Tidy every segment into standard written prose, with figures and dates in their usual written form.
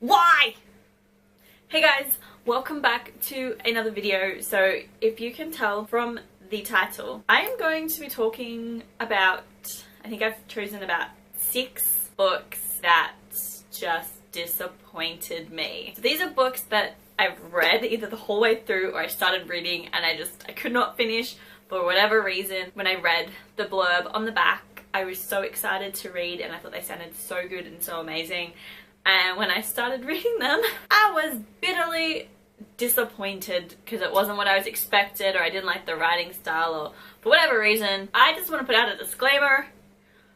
Why? Hey guys, welcome back to another video. So if you can tell from the title, I am going to be talking about, I think I've chosen about 6 books that just disappointed me. So these are books that I've read either the whole way through or I started reading and I could not finish for whatever reason. When I read the blurb on the back, I was so excited to read and I thought they sounded so good and so amazing. And when I started reading them, I was bitterly disappointed because it wasn't what I was expected, or I didn't like the writing style, or for whatever reason. I just want to put out a disclaimer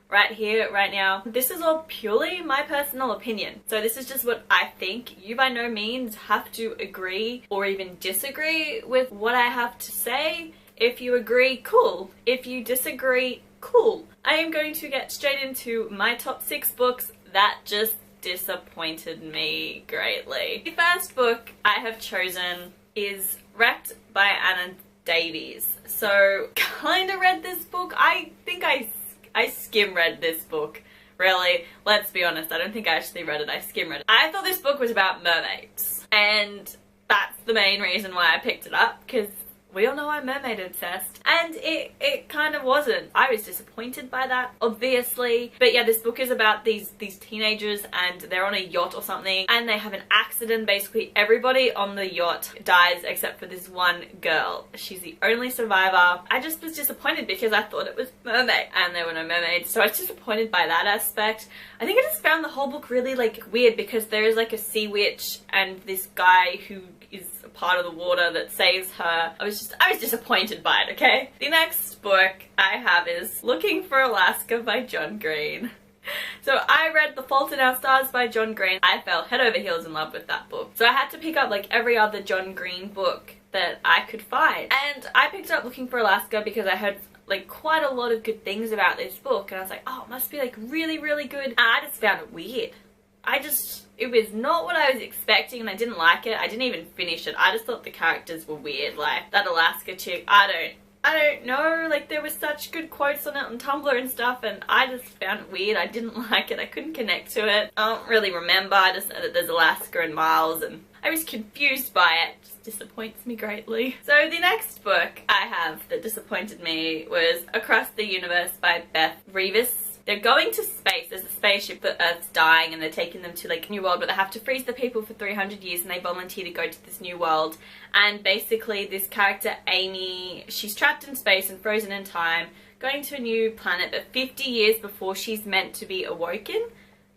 right here, right now. This is all purely my personal opinion. So this is just what I think. You by no means have to agree or even disagree with what I have to say. If you agree, cool. If you disagree, cool. I am going to get straight into my top 6 books that just disappointed me greatly. The first book I have chosen is Wrecked by Anna Davies. So, kinda read this book. I think I skim read this book. Really, let's be honest, I don't think I actually read it, I skim read it. I thought this book was about mermaids, and that's the main reason why I picked it up, because we all know I'm mermaid obsessed, and it kind of wasn't. I was disappointed by that, obviously. But yeah, this book is about these teenagers, and they're on a yacht or something, and they have an accident. Basically, everybody on the yacht dies except for this one girl. She's the only survivor. I just was disappointed because I thought it was mermaid, and there were no mermaids, so I was disappointed by that aspect. I think I just found the whole book really weird, because there is a sea witch and this guy who is a part of the water that saves her. I was disappointed by it, okay? The next book I have is Looking for Alaska by John Green. So I read The Fault in Our Stars by John Green. I fell head over heels in love with that book. So I had to pick up every other John Green book that I could find. And I picked up Looking for Alaska because I heard quite a lot of good things about this book, and I was like, oh, it must be really, really good. And I just found it weird. It was not what I was expecting, and I didn't like it. I didn't even finish it. I just thought the characters were weird. That Alaska chick, I don't know, there were such good quotes on it on Tumblr and stuff, and I just found it weird. I didn't like it. I couldn't connect to it. I don't really remember. I just know that there's Alaska and Miles, and I was confused by it. It just disappoints me greatly. So the next book I have that disappointed me was Across the Universe by Beth Revis. They're going to space. There's a spaceship that Earth's dying, and they're taking them to a new world, but they have to freeze the people for 300 years, and they volunteer to go to this new world. And basically this character Amy, she's trapped in space and frozen in time, going to a new planet, but 50 years before she's meant to be awoken,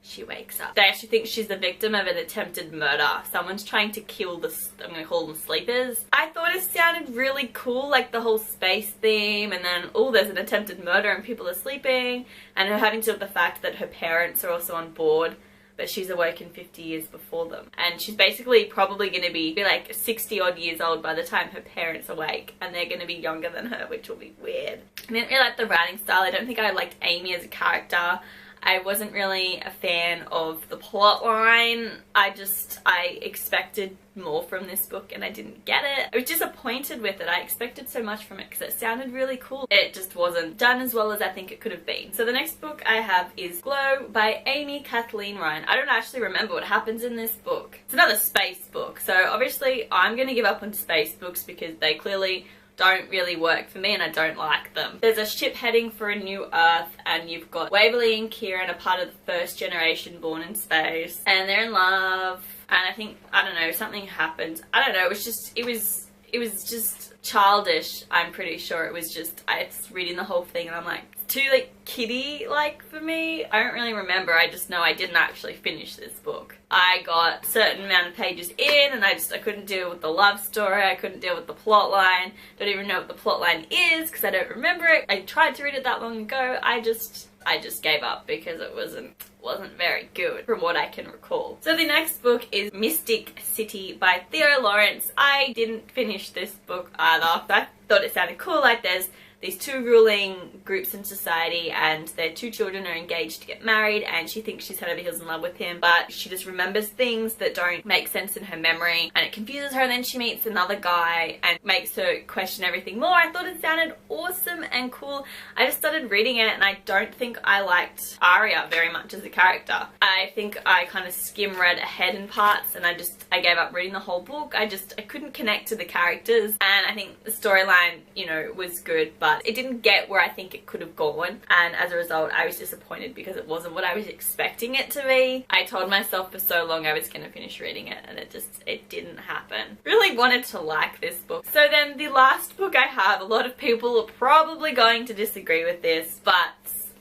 she wakes up. They actually think she's the victim of an attempted murder. Someone's trying to kill I'm going to call them sleepers. I thought it sounded really cool, the whole space theme, and then, oh, there's an attempted murder and people are sleeping, and her having to deal with the fact that her parents are also on board, but she's awoken 50 years before them. And she's basically probably going to be 60 odd years old by the time her parents awake, and they're going to be younger than her, which will be weird. I didn't really like the writing style. I don't think I liked Amy as a character. I wasn't really a fan of the plot line. I expected more from this book and I didn't get it. I was disappointed with it. I expected so much from it because it sounded really cool. It just wasn't done as well as I think it could have been. So the next book I have is Glow by Amy Kathleen Ryan. I don't actually remember what happens in this book. It's another space book. So obviously I'm going to give up on space books because they clearly don't really work for me and I don't like them. There's a ship heading for a new Earth, and you've got Waverly and Kieran, a part of the first generation born in space, and they're in love, and I don't know, something happens. I don't know, it was just childish. I'm pretty sure it was just, I was reading the whole thing and I'm like, too kiddie-like for me. I don't really remember. I just know I didn't actually finish this book. I got a certain amount of pages in and I couldn't deal with the love story. I couldn't deal with the plot line. Don't even know what the plot line is because I don't remember it. I tried to read it that long ago. I just gave up because it wasn't very good from what I can recall. So the next book is Mystic City by Theo Lawrence. I didn't finish this book either. I thought it sounded cool. There's these two ruling groups in society, and their two children are engaged to get married, and she thinks she's head over heels in love with him, but she just remembers things that don't make sense in her memory, and it confuses her, and then she meets another guy and makes her question everything more. I thought it sounded awesome and cool. I just started reading it, and I don't think I liked Arya very much as a character. I think I kind of skim read ahead in parts, and I gave up reading the whole book. I couldn't connect to the characters, and I think the storyline, you know, was good, but it didn't get where I think it could have gone, and as a result I was disappointed because it wasn't what I was expecting it to be. I told myself for so long I was going to finish reading it, and it didn't happen. Really wanted to like this book. So then the last book I have, a lot of people are probably going to disagree with this, but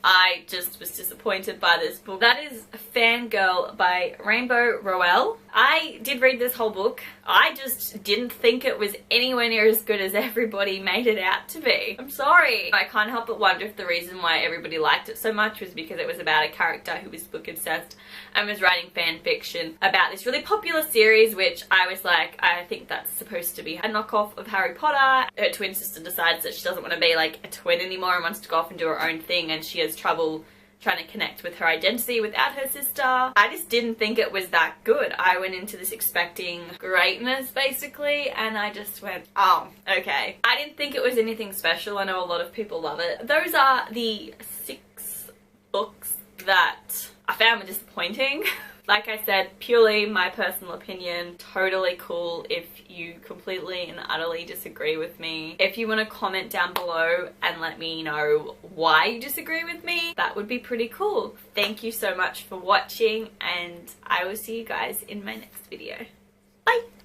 I just was disappointed by this book. That is Fangirl by Rainbow Rowell. I did read this whole book. I just didn't think it was anywhere near as good as everybody made it out to be. I'm sorry. I can't help but wonder if the reason why everybody liked it so much was because it was about a character who was book obsessed and was writing fan fiction about this really popular series, which I was like, I think that's supposed to be a knockoff of Harry Potter. Her twin sister decides that she doesn't want to be like a twin anymore and wants to go off and do her own thing, and she has trouble trying to connect with her identity without her sister. I just didn't think it was that good. I went into this expecting greatness basically, and I just went, oh, okay. I didn't think it was anything special. I know a lot of people love it. Those are the 6 books that I found were disappointing. Like I said, purely my personal opinion, totally cool if you completely and utterly disagree with me. If you want to comment down below and let me know why you disagree with me, that would be pretty cool. Thank you so much for watching, and I will see you guys in my next video. Bye!